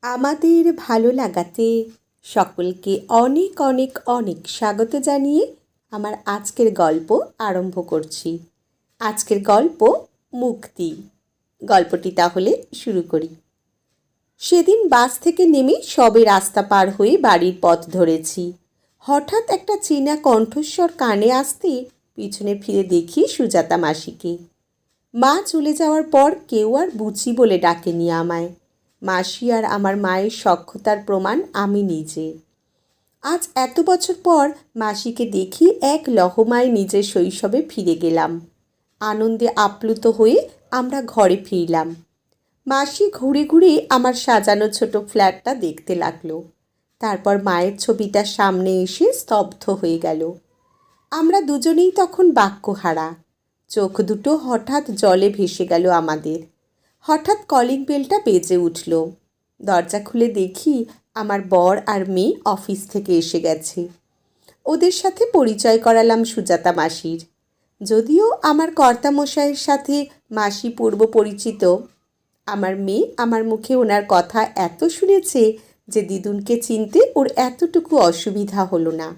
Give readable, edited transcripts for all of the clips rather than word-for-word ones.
আমাদের ভালো লাগাতে সকলকে অনেক অনেক অনেক স্বাগত জানিয়ে আমার আজকের গল্প আরম্ভ করছি। আজকের গল্প মুক্তি। গল্পটি তাহলে শুরু করি। সেদিন বাস থেকে নেমে সবে রাস্তা পার হয়ে বাড়ির পথ ধরেছি। হঠাৎ একটা চেনা কণ্ঠস্বর কানে আসতে পিছনে ফিরে দেখি সুজাতা মাসিকে। মা চলে যাওয়ার পর কেউ আর বুচি বলে ডাকেনি আমায়। মাসি আর আমার মায়ের সখ্যতার প্রমাণ আমি নিজে। আজ এত বছর পর মাসিকে দেখি এক লহমায় নিজের শৈশবে ফিরে গেলাম। আনন্দে আপ্লুত হয়ে আমরা ঘরে ফিরলাম। মাসি ঘুরে ঘুরে আমার সাজানো ছোট ফ্ল্যাটটা দেখতে লাগলো। তারপর মায়ের ছবিটার সামনে এসে স্তব্ধ হয়ে গেল। আমরা দুজনেই তখন বাক্যহারা। চোখ দুটো হঠাৎ জলে ভেসে গেল আমাদের। হঠাৎ কলিং বেলটা বেজে উঠল। দরজা খুলে দেখি আমার বর আর মেয়ে অফিস থেকে এসে গেছে। ওদের সাথে পরিচয় করালাম সুজাতা মাসির। যদিও আমার কর্তামশাইয়ের সাথে মাসি পূর্ব পরিচিত, আমার মেয়ে আমার মুখে ওনার কথা এত শুনেছে যে দিদুনকে চিনতে ওর এতটুকু অসুবিধা হলো না।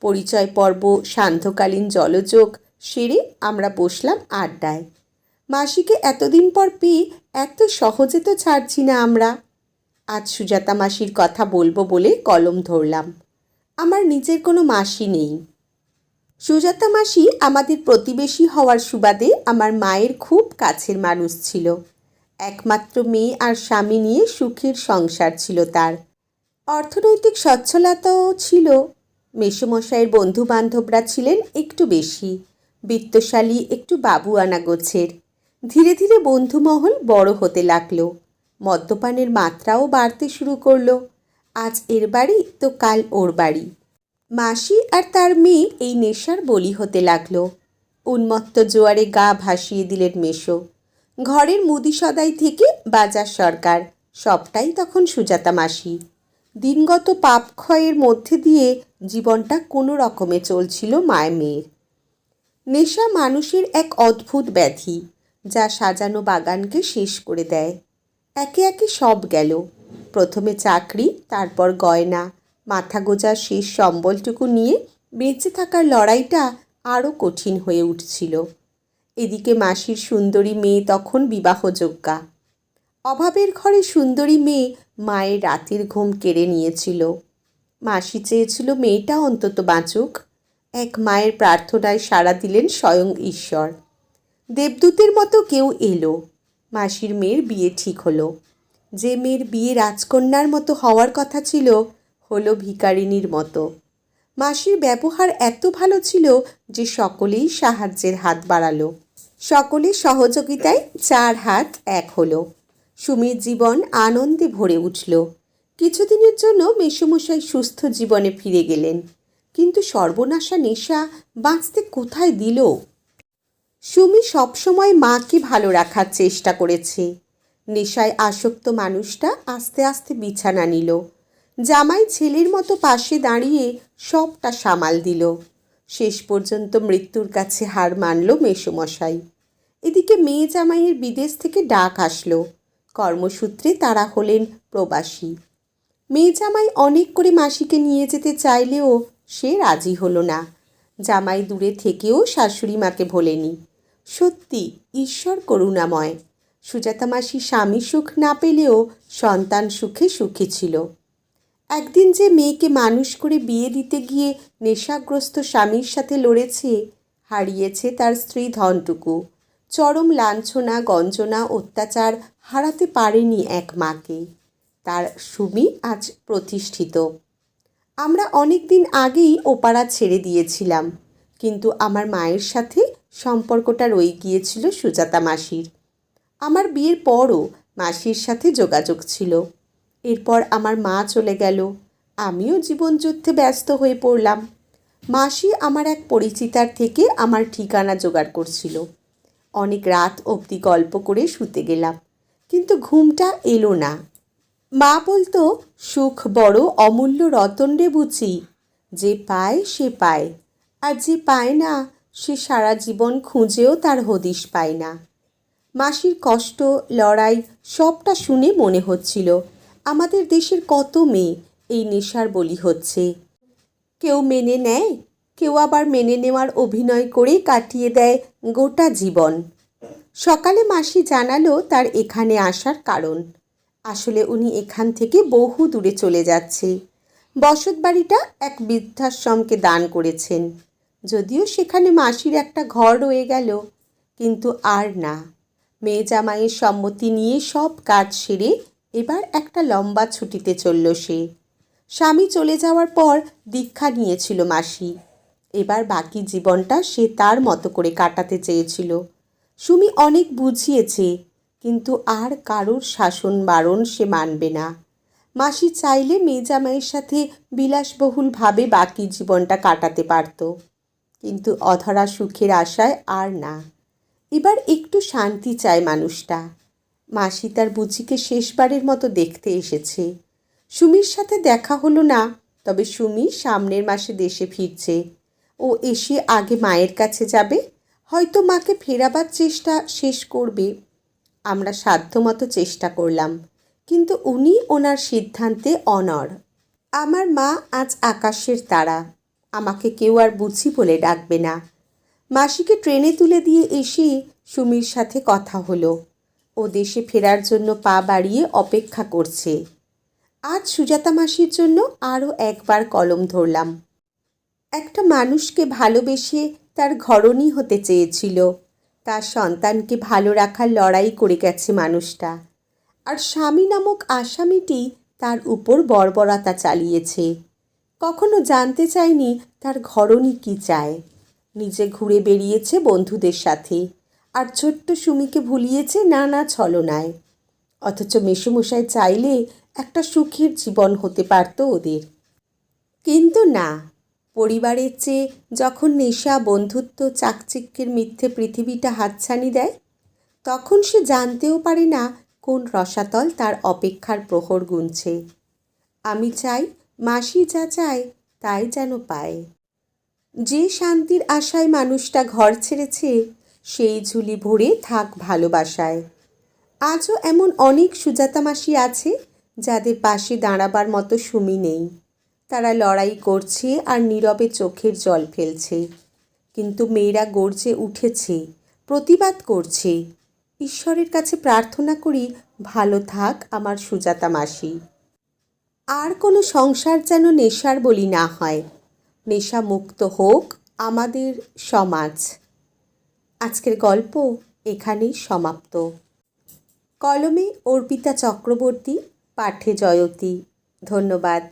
পরিচয় পর্ব সান্ধ্যকালীন জলযোগ সেরে আমরা বসলাম আড্ডায়। মাসিকে এতদিন পর পেয়ে এত সহজে তো ছাড়ছি না আমরা। আজ সুজাতা মাসির কথা বলবো বলে কলম ধরলাম। আমার নিজের কোনো মাসি নেই। সুজাতা মাসি আমাদের প্রতিবেশী হওয়ার সুবাদে আমার মায়ের খুব কাছের মানুষ ছিল। একমাত্র মেয়ে আর স্বামী নিয়ে সুখের সংসার ছিল তার। অর্থনৈতিক সচ্ছলতাও ছিল। মেসোমশাইয়ের বন্ধু বান্ধবরা ছিলেন একটু বেশি বিত্তশালী, একটু বাবুয়ানা গোছের। ধীরে ধীরে বন্ধুমহল বড় হতে লাগলো। মদ্যপানের মাত্রাও বাড়তে শুরু করলো। আজ এর বাড়ি তো কাল ওর বাড়ি। মাসি আর তার মেয়ে এই নেশার বলি হতে লাগলো। উন্মত্ত জোয়ারে গা ভাসিয়ে দিলেন মেসো। ঘরের মুদি সদাই থেকে বাজার সরকার সবটাই তখন সুজাতা মাসি। দিনগত পাপক্ষয়ের মধ্যে দিয়ে জীবনটা কোনো রকমে চলছিল মায়ের মেয়ের। নেশা মানুষের এক অদ্ভুত ব্যাধি, যা সাজানো বাগানকে শেষ করে দেয়। একে একে সব গেল। প্রথমে চাকরি, তারপর গয়না, মাথা গোজার শেষ সম্বলটুকু নিয়ে বেঁচে থাকার লড়াইটা আরও কঠিন হয়ে উঠছিল। এদিকে মাসির সুন্দরী মেয়ে তখন বিবাহযোগ্যা। অভাবের ঘরে সুন্দরী মেয়ে মায়ের রাতের ঘুম কেড়ে নিয়েছিল। মাসি চেয়েছিল মেয়েটা অন্তত বাঁচুক। এক মায়ের প্রার্থনায় সাড়া দিলেন স্বয়ং ঈশ্বর। দেবদূতের মতো কেউ এলো। মাসির মেয়ের বিয়ে ঠিক হলো। যে মেয়ের বিয়ে রাজকন্যার মতো হওয়ার কথা ছিল, হলো ভিখারিনীর মতো। মাসির ব্যবহার এত ভালো ছিল যে সকলেই সাহায্যের হাত বাড়ালো। সকলের সহযোগিতায় চার হাত এক হলো। সুমির জীবন আনন্দে ভরে উঠল। কিছুদিনের জন্য মেসোমশাই সুস্থ জীবনে ফিরে গেলেন। কিন্তু সর্বনাশা নেশা বাঁচতে কোথায় দিল? সুমি সবসময় মাকে ভালো রাখার চেষ্টা করেছে। নেশায় আসক্ত মানুষটা আস্তে আস্তে বিছানা নিল। জামাই ছেলের মতো পাশে দাঁড়িয়ে সবটা সামাল দিল। শেষ পর্যন্ত মৃত্যুর কাছে হার মানল মেসোমশাই। এদিকে মেয়ে জামাইয়ের বিদেশ থেকে ডাক আসলো। কর্মসূত্রে তারা হলেন প্রবাসী। মেয়ে জামাই অনেক করে মাসিকে নিয়ে যেতে চাইলেও সে রাজি হলো না। জামাই দূরে থেকেও শাশুড়ি মাকে ভোলেনি। সত্যি ঈশ্বর করুণাময়। সুজাতা মাসি স্বামী সুখ না পেলেও সন্তান সুখে সুখী ছিল। একদিন যে মেয়েকে মানুষ করে বিয়ে দিতে গিয়ে নেশাগ্রস্ত স্বামীর সাথে লড়েছে, হারিয়েছে তার স্ত্রী ধনটুকু। চরম লাঞ্ছনা, গঞ্জনা, অত্যাচার হারাতে পারেনি এক মাকে। তার সুমি আজ প্রতিষ্ঠিত। আমরা অনেক দিন আগেই ওপাড়া ছেড়ে দিয়েছিলাম, কিন্তু আমার মায়ের সাথে সম্পর্কটা রয়ে গিয়েছিল সুজাতা মাসির। আমার বিয়ের পরও মাসির সাথে যোগাযোগ ছিল। এরপর আমার মা চলে গেল। আমিও জীবনযুদ্ধে ব্যস্ত হয়ে পড়লাম। মাসি আমার এক পরিচিতার থেকে আমার ঠিকানা জোগাড় করছিল। অনেক রাত অবধি গল্প করে শুতে গেলাম, কিন্তু ঘুমটা এলো না। মা বলতো, সুখ বড় অমূল্য রতন রে বুচি, যে পায় সে পায়, আর যে পায় না সে সারা জীবন খুঁজেও তার হদিশ পায় না। মাসির কষ্ট, লড়াই সবটা শুনে মনে হচ্ছিল আমাদের দেশের কত মেয়ে এই নেশার বলি হচ্ছে। কেউ মেনে নেয়, কেউ আবার মেনে নেওয়ার অভিনয় করে কাটিয়ে দেয় গোটা জীবন। সকালে মাসি জানালো তার এখানে আসার কারণ। আসলে উনি এখান থেকে বহু দূরে চলে যাচ্ছে। বসতবাড়িটা এক বৃদ্ধাশ্রমকে দান করেছেন। যদিও সেখানে মাসির একটা ঘর রয়ে গেল, কিন্তু আর না। মেয়ে জামাইয়ের সম্মতি নিয়ে সব কাজ সেরে এবার একটা লম্বা ছুটিতে চলল সে। স্বামী চলে যাওয়ার পর দীক্ষা নিয়েছিল মাসি। এবার বাকি জীবনটা সে তার মতো করে কাটাতে চেয়েছিল। সুমি অনেক বুঝিয়েছে, কিন্তু আর কারোর শাসন বারণ সে মানবে না। মাসি চাইলে মেয়ে জামাইয়ের সাথে বিলাসবহুলভাবে বাকি জীবনটা কাটাতে পারত, কিন্তু অধরা সুখের আশায় আর না। এবার একটু শান্তি চায় মানুষটা। মাসি তার বুচিকে শেষবারের মতো দেখতে এসেছে। সুমির সাথে দেখা হলো না, তবে সুমি সামনের মাসে দেশে ফিরছে। ও এসে আগে মায়ের কাছে যাবে, হয়তো মাকে ফেরাবার চেষ্টা শেষ করবে। আমরা সাধ্যমতো চেষ্টা করলাম, কিন্তু উনি ওনার সিদ্ধান্তে অনড়। আমার মা আজ আকাশের তারা, আমাকে কেউ আর বুঝি বলে ডাকবে না। মাসিকে ট্রেনে তুলে দিয়ে এসে সুমির সাথে কথা হলো। ও দেশে ফেরার জন্য পা বাড়িয়ে অপেক্ষা করছে। আজ সুজাতা মাসির জন্য আরও একবার কলম ধরলাম। একটা মানুষকে ভালোবেসে তার ঘরণী হতে চেয়েছিল। তার সন্তানকে ভালো রাখার লড়াই করে গেছে মানুষটা। আর স্বামী নামক আসামিটি তার উপর বর্বরতা চালিয়েছে। কখনো জানতে চায়নি তার ঘরণী কী চায়। নিজে ঘুরে বেরিয়েছে বন্ধুদের সাথে, আর ছোট্ট সুমিকে ভুলিয়েছে নানা ছলনায়। অথচ মেসোমশাই চাইলে একটা সুখের জীবন হতে পারত ওদের। কিন্তু না, পরিবারের চেয়ে যখন নেশা, বন্ধুত্ব, চাকচিক্যের মিথ্যে পৃথিবীটা হাতছানি দেয়, তখন সে জানতেও পারে না কোন রসাতল তার অপেক্ষার প্রহর গুনছে। আমি চাই মাসি যা চায় তাই যেন পায়। যে শান্তির আশায় মানুষটা ঘর ছেড়েছে, সেই ঝুলি ভরে থাক ভালোবাসায়। আজও এমন অনেক সুজাতা মাসি আছে যাদের পাশে দাঁড়াবার মতো সুমি নেই। তারা লড়াই করছে আর নীরবে চোখের জল ফেলছে, কিন্তু মেয়েরা গর্জে উঠেছে, প্রতিবাদ করছে। ঈশ্বরের কাছে প্রার্থনা করি, ভালো থাক আমার সুজাতা মাসি। আর কোনো সংসার যেন নেশার বলি না হয়। নেশা মুক্ত হোক আমাদের সমাজ। আজকের গল্প এখানেই সমাপ্ত। কলমে অর্পিতা চক্রবর্তী, পাঠে জয়তী। ধন্যবাদ।